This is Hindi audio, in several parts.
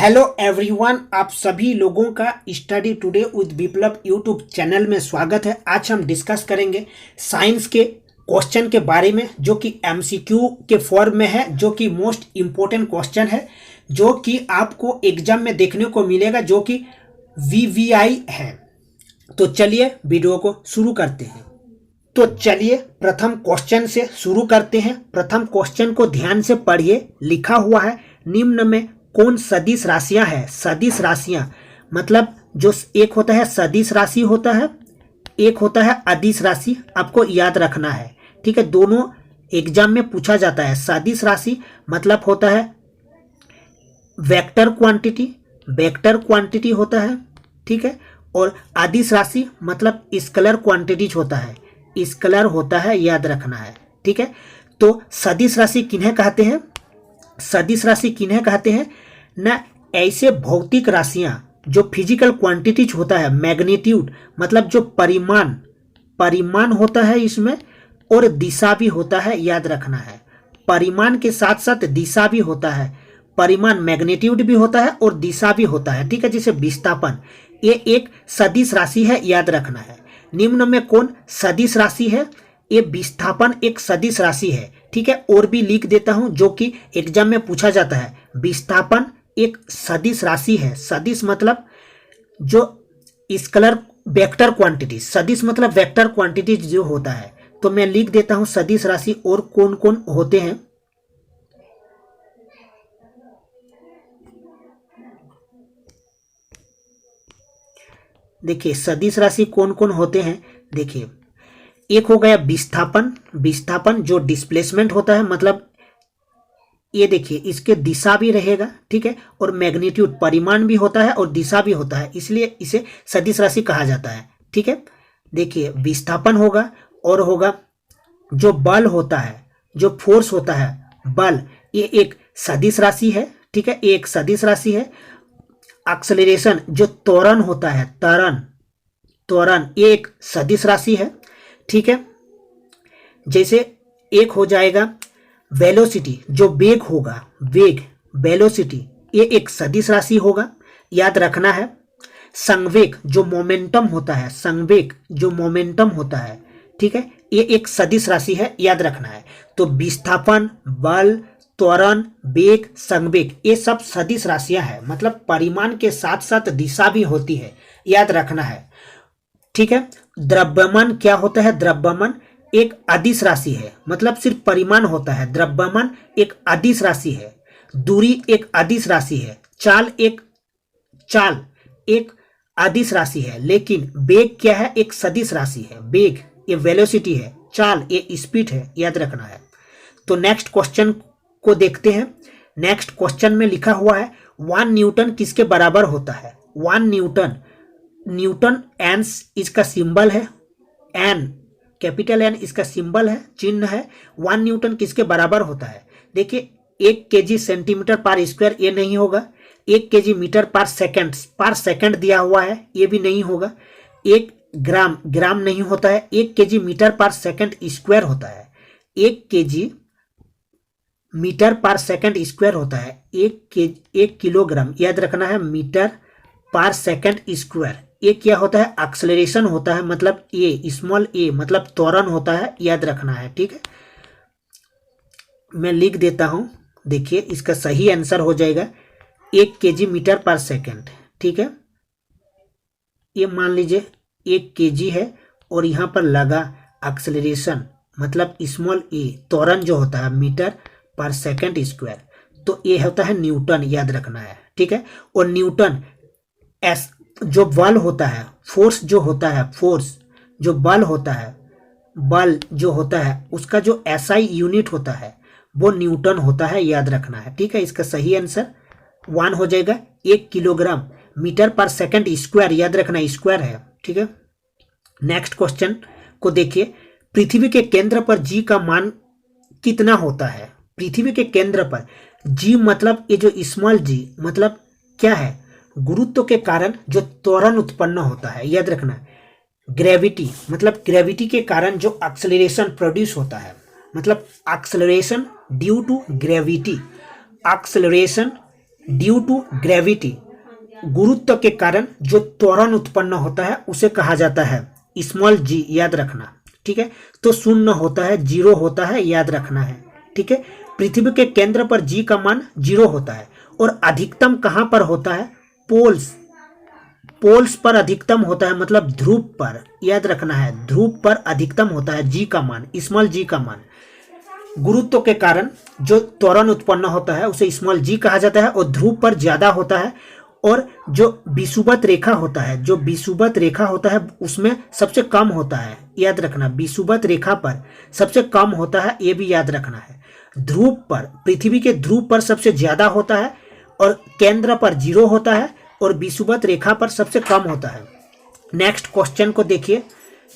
हेलो एवरीवन, आप सभी लोगों का study today with Viplav YouTube channel में स्वागत है। आज हम डिस्कस करेंगे साइंस के क्वेश्चन के बारे में जो कि एमसीक्यू के फॉर्म में है, जो कि मोस्ट इम्पोर्टेंट क्वेश्चन है, जो कि आपको एग्जाम में देखने को मिलेगा, जो कि वीवीआई है। तो चलिए वीडियो को शुरू करते हैं। तो चलिए प्रथम क्वेश्चन से शुरू करते हैं। प्रथम क्वेश्चन को ध्यान से पढ़िए। लिखा हुआ है, निम्न में कौन सदिश राशियां हैं? सदिश राशियां मतलब जो एक होता है सदिश राशि होता है, एक होता है अदिश राशि। आपको याद रखना है, ठीक है। दोनों एग्जाम में पूछा जाता है। सदिश राशि मतलब होता है वेक्टर क्वांटिटी होता है, ठीक है। और अदिश राशि मतलब स्केलर क्वांटिटीज होता है, स्केलर होता है, याद रखना है, ठीक है। तो सदिश राशि किन्हें कहते हैं? सदिश राशि किन्हें कहते हैं? ना ऐसे भौतिक राशियां जो फिजिकल क्वांटिटीज होता है, मैग्नीट्यूड मतलब जो परिमाण होता है इसमें, और दिशा भी होता है, याद रखना है। परिमाण के साथ साथ दिशा भी होता है। परिमाण मैग्नीट्यूड भी होता है और दिशा भी होता है, ठीक है। जैसे विस्थापन, ये एक सदिश राशि है, याद रखना है। निम्न में कौन सदिश राशि है? ये विस्थापन एक सदिश राशि है, ठीक है। और भी लिख देता हूं जो कि एग्जाम में पूछा जाता है। विस्थापन एक सदिश राशि है। सदिश मतलब जो स्केलर वेक्टर क्वांटिटी, सदिश मतलब वेक्टर क्वांटिटी जो होता है। तो मैं लिख देता हूं सदिश राशि और कौन कौन होते हैं। देखिए सदिश राशि कौन कौन होते हैं। देखिए, एक हो गया विस्थापन जो डिस्प्लेसमेंट होता है, मतलब ये देखिए इसके दिशा भी रहेगा, ठीक है। और मैग्नीट्यूड परिमाण भी होता है और दिशा भी होता है, इसलिए इसे सदिश राशि कहा जाता है, ठीक है। देखिए विस्थापन होगा, और होगा जो बल होता है, जो फोर्स होता है, बल, ये एक सदिश राशि है, ठीक है। ये एक सदिश राशि है। एक्सेलरेशन जो त्वरण होता है, त्वरण ये एक सदिश राशि है, ठीक है। जैसे एक हो जाएगा वेलोसिटी, जो वेग होगा, वेलोसिटी, ये एक सदिश राशि होगा, याद रखना है। संवेग जो मोमेंटम होता है, ठीक है, ये एक सदिश राशि है, याद रखना है। तो विस्थापन, बल, त्वरण, वेग, संवेग, ये सब सदिश राशियां हैं, मतलब परिमाण के साथ साथ दिशा भी होती है, याद रखना है, ठीक है। द्रव्यमान क्या होता है? द्रव्यमान एक अदिश राशि है, मतलब सिर्फ परिमाण होता है। द्रव्यमान एक अदिश राशि है। दूरी एक अदिश राशि है। चाल एक अदिश राशि है। लेकिन वेग क्या है? एक सदिश राशि है। वेग ये वेलोसिटी है, चाल ये स्पीड है, याद रखना है। तो नेक्स्ट क्वेश्चन को देखते हैं। नेक्स्ट क्वेश्चन में लिखा हुआ है 1 न्यूटन किसके बराबर होता है? 1 न्यूटन एन इसका सिंबल है, एन, कैपिटल एन इसका सिंबल है, चिन्ह है। 1 न्यूटन किसके बराबर होता है? देखिए 1 केजी सेंटीमीटर पर स्क्वायर, ये नहीं होगा। 1 केजी मीटर पर सेकंड दिया हुआ है, ये भी नहीं होगा। 1 ग्राम नहीं होता है। 1 केजी मीटर पर सेकंड स्क्वायर होता है। 1 केजी मीटर पर सेकंड स्क्वायर होता है। 1 किलोग्राम, याद रखना है, मीटर पर सेकंड स्क्वायर। ये क्या होता है? एक्सेलरेशन होता है, मतलब ए, स्मॉल ए मतलब त्वरण होता है, याद रखना है, ठीक है। मैं लिख देता हूं, देखिए इसका सही आंसर हो जाएगा 1 केजी मीटर पर सेकंड, ठीक है। ये मान लीजिए 1 केजी है, और यहां पर लगा एक्सेलरेशन मतलब स्मॉल ए, त्वरण जो होता है मीटर पर सेकंड स्क्वायर, तो ये होता है न्यूटन, याद रखना है, ठीक है। और न्यूटन एस जो बल होता है, फोर्स जो होता है, बल जो होता है उसका जो एसआई यूनिट होता है वो न्यूटन होता है, याद रखना है, ठीक है। इसका सही आंसर 1 हो जाएगा। 1 किलोग्राम मीटर पर सेकंड स्क्वायर, याद रखना स्क्वायर है, ठीक है। नेक्स्ट क्वेश्चन को देखिए। पृथ्वी के केंद्र पर जी का मान कितना होता है? पृथ्वी के केंद्र पर जी मतलब ये जो स्मॉल जी मतलब क्या है? गुरुत्व के कारण जो त्वरण उत्पन्न होता है, याद रखना। ग्रेविटी मतलब ग्रेविटी के कारण जो एक्सेलरेशन प्रोड्यूस होता है, मतलब acceleration due to gravity, acceleration due to gravity, गुरुत्व के कारण जो त्वरण उत्पन्न होता है उसे कहा जाता है स्मॉल जी, याद रखना। ठीक है, तो शून्य होता है, जीरो होता है, याद रखना है। ठीक है, पृथ्वी के केंद्र पर जी का मान जीरो होता है और अधिकतम कहां पर होता है? पोल्स पर अधिकतम होता है, मतलब ध्रुव पर, याद रखना है, ध्रुव पर अधिकतम होता है जी का मान, स्मॉल जी का मान। गुरुत्व के कारण जो त्वरण उत्पन्न होता है उसे स्मॉल जी कहा जाता है और ध्रुव पर ज्यादा होता है। और जो विषुवत रेखा होता है, जो विषुवत रेखा होता है उसमें सबसे कम होता है, याद रखना, विषुवत रेखा पर सबसे कम होता है, ये भी याद रखना है। ध्रुव पर, पृथ्वी के ध्रुव पर सबसे ज्यादा होता है और केंद्र पर जीरो होता है और विषुवत रेखा पर सबसे कम होता है। नेक्स्ट क्वेश्चन को देखिए।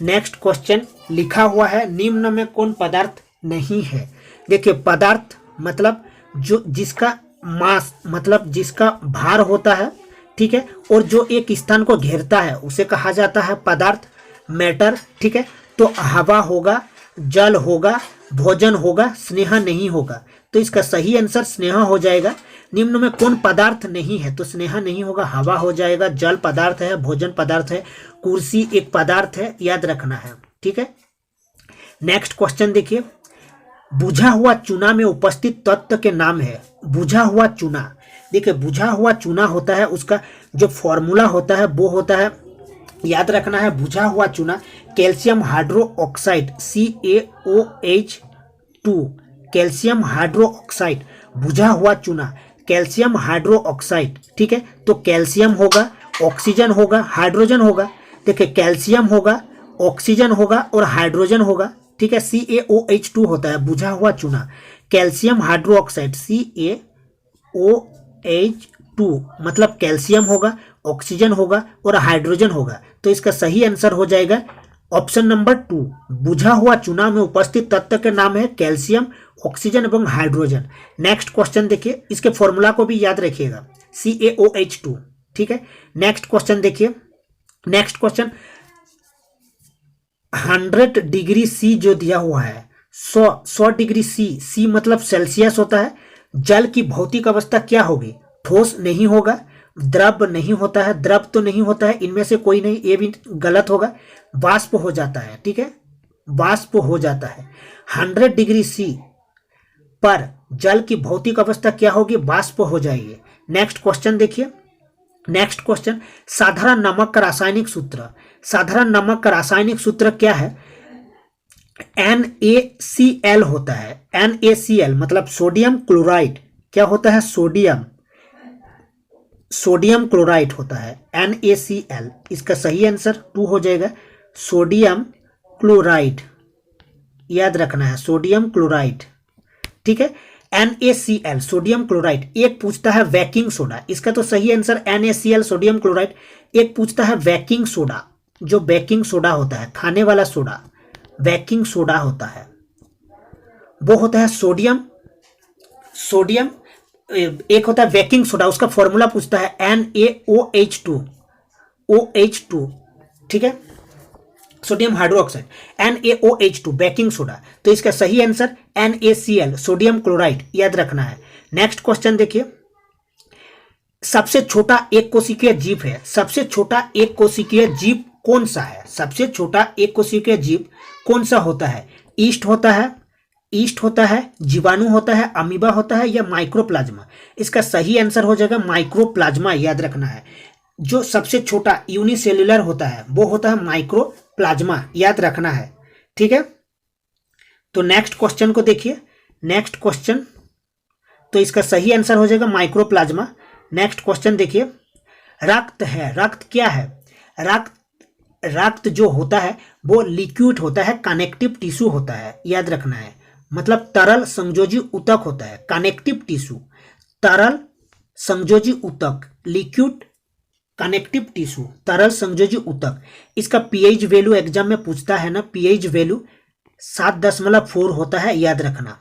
नेक्स्ट क्वेश्चन लिखा हुआ है, निम्न में कौन पदार्थ नहीं है? देखिए, पदार्थ मतलब जो जिसका मास, मतलब जिसका भार होता है, ठीक है, और जो एक स्थान को घेरता है उसे कहा जाता है पदार्थ, मैटर। ठीक है, तो हवा होगा, जल होगा, भोजन होगा, स्नेह नहीं होगा। तो इसका सही आंसर स्नेह हो जाएगा। निम्न में कौन पदार्थ नहीं है? तो स्नेह नहीं होगा, हवा हो जाएगा, जल पदार्थ है, भोजन पदार्थ है, कुर्सी एक पदार्थ है, याद रखना है। ठीक है, नेक्स्ट क्वेश्चन देखिए। बुझा हुआ चूना में उपस्थित तत्व के नाम है। बुझा हुआ चूना, देखिए बुझा हुआ चूना होता है, उसका जो फॉर्मूला होता है वो होता है, याद रखना है, बुझा हुआ चूना calcium hydroxide CaOH2, calcium hydroxide, बुझा हुआ चूना कैल्शियम हाइड्रोक्साइड। ठीक है, तो कैल्शियम होगा, ऑक्सीजन होगा, हाइड्रोजन होगा। देखिए, कैल्शियम होगा, ऑक्सीजन होगा और हाइड्रोजन होगा। ठीक है, CaOH2 होता है बुझा हुआ चूना, कैल्शियम हाइड्रोक्साइड CaOH2, मतलब कैल्शियम होगा, ऑक्सीजन होगा और हाइड्रोजन होगा। तो इसका सही आंसर हो जाएगा ऑप्शन नंबर 2। बुझा हुआ चूना में उपस्थित तत्व के नाम है कैल्शियम, ऑक्सीजन एवं हाइड्रोजन। नेक्स्ट क्वेश्चन देखिए, इसके फॉर्मूला को भी याद रखिएगा, CaOH2। ठीक है, नेक्स्ट क्वेश्चन देखिए। नेक्स्ट क्वेश्चन, 100 डिग्री सी जो दिया हुआ है, 100 डिग्री सी मतलब सेल्सियस होता है। जल की भौतिक अवस्था क्या होगी? ठोस नहीं होगा, द्रव नहीं होता है, द्रव तो नहीं होता है, इनमें से कोई नहीं, ये भी गलत होगा, वाष्प हो जाता है। ठीक है, वाष्प हो जाता है। 100 डिग्री सी पर जल की भौतिक अवस्था क्या होगी? वाष्प हो जाएगी। नेक्स्ट क्वेश्चन देखिए। नेक्स्ट क्वेश्चन, साधारण नमक का रासायनिक सूत्र। साधारण नमक का रासायनिक सूत्र क्या है? NaCl होता है। NaCl मतलब सोडियम क्लोराइड। क्या होता है? सोडियम क्लोराइड होता है, NaCl। इसका सही आंसर 2 हो जाएगा, सोडियम क्लोराइड, याद रखना है, सोडियम क्लोराइड। ठीक है, NaCl सोडियम क्लोराइड। एक पूछता है बेकिंग सोडा, इसका तो सही आंसर NaCl सोडियम क्लोराइड। एक पूछता है बेकिंग सोडा, जो बेकिंग सोडा होता है, खाने वाला सोडा, बेकिंग सोडा होता है, वो होता है सोडियम। एक होता है बेकिंग सोडा, उसका फॉर्मूला पूछता है NaOH2, OH2। ठीक है, sodium hydroxide, NaOH2 baking soda. तो इसका सही आंसर NaCl सोडियम क्लोराइड, याद रखना है। नेक्स्ट क्वेश्चन देखिए। सबसे छोटा एक कोशिकीय जीव है। सबसे छोटा एक कोशिकीय जीव कौन सा है? सबसे छोटा एक कोशिकीय जीव कौन सा होता है? ईस्ट होता है, जीवाणु होता है, अमीबा होता है या माइक्रोप्लाज्मा? इसका सही आंसर हो जाएगा माइक्रोप्लाज्मा, याद रखना है। जो सबसे छोटा यूनिसेल्युलर होता है वो होता है माइक्रोप्लाज्मा, याद रखना है। ठीक है, तो नेक्स्ट क्वेश्चन को देखिए। नेक्स्ट क्वेश्चन, तो इसका सही आंसर हो जाएगा माइक्रोप्लाज्मा। नेक्स्ट क्वेश्चन देखिए। रक्त है, रक्त क्या है? रक्त जो होता है वो लिक्विड होता है, कनेक्टिव टिश्यू होता है, याद रखना है, मतलब तरल संयोजी ऊतक होता है। कनेक्टिव टिश्यू, तरल संयोजी ऊतक, लिक्विड कनेक्टिव टिश्यू, तरल संयोजी ऊतक। इसका पीएच वैल्यू एग्जाम में पूछता है ना, पीएच वैल्यू 7.4 होता है, याद रखना।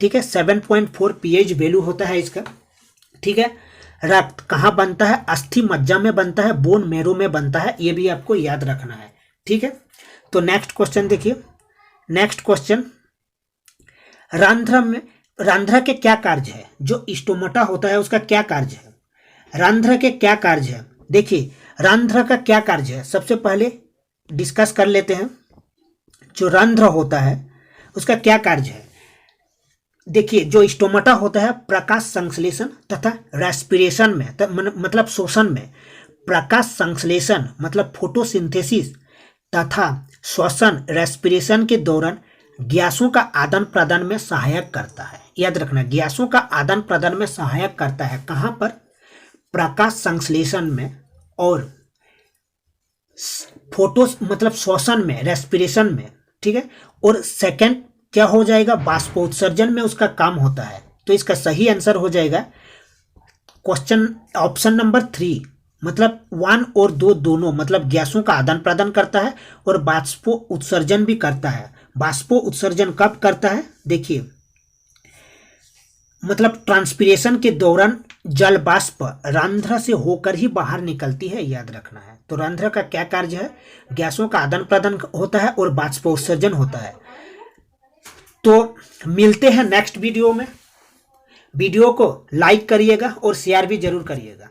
ठीक है, 7.4 पीएच वैल्यू होता है इसका। ठीक है, रक्त कहाँ बनता है? अस्थि मज्जा में बनता है, बोन मैरो में बनता है, ये भी आपको याद रखना है। ठीक है, तो नेक्स्ट क्वेश्चन देखिए। नेक्स्ट क्वेश्चन, रंध्र के क्या कार्य है? जो स्टोमाटा होता है उसका क्या कार्य है? रंध्र के क्या कार्य है? देखिए रंध्र का क्या कार्य है, सबसे पहले डिस्कस कर लेते हैं। जो रंध्र होता है उसका क्या कार्य है? देखिए जो स्टोमाटा होता है प्रकाश संश्लेषण तथा रेस्पिरेशन में मतलब श्वसन में, प्रकाश संश्लेषण मतलब फोटोसिंथेसिस तथा श्वसन रेस्पिरेशन के दौरान गैसों का आदान प्रदान में सहायक करता है। याद रखना, गैसों का आदान प्रदान में सहायक करता है। कहाँ पर? प्रकाश संश्लेषण में और फोटो मतलब श्वसन में, रेस्पिरेशन में, ठीक है। और सेकंड क्या हो जाएगा? बाष्पोत्सर्जन में उसका काम होता है। तो इसका सही आंसर हो जाएगा क्वेश्चन ऑप्शन नंबर 3, मतलब 1 और 2 दोनों, मतलब गैसों का आदान प्रदान करता है और बाष्पो उत्सर्जन भी करता है। बाष्पो उत्सर्जन कब करता है? देखिए मतलब ट्रांसपिरेशन के दौरान जल बाष्प रंध्र से होकर ही बाहर निकलती है, याद रखना है। तो रंध्र का क्या कार्य है? गैसों का आदान प्रदान होता है और बाष्पोत्सर्जन होता है। तो मिलते हैं नेक्स्ट वीडियो में। वीडियो को लाइक करिएगा और शेयर भी जरूर करिएगा।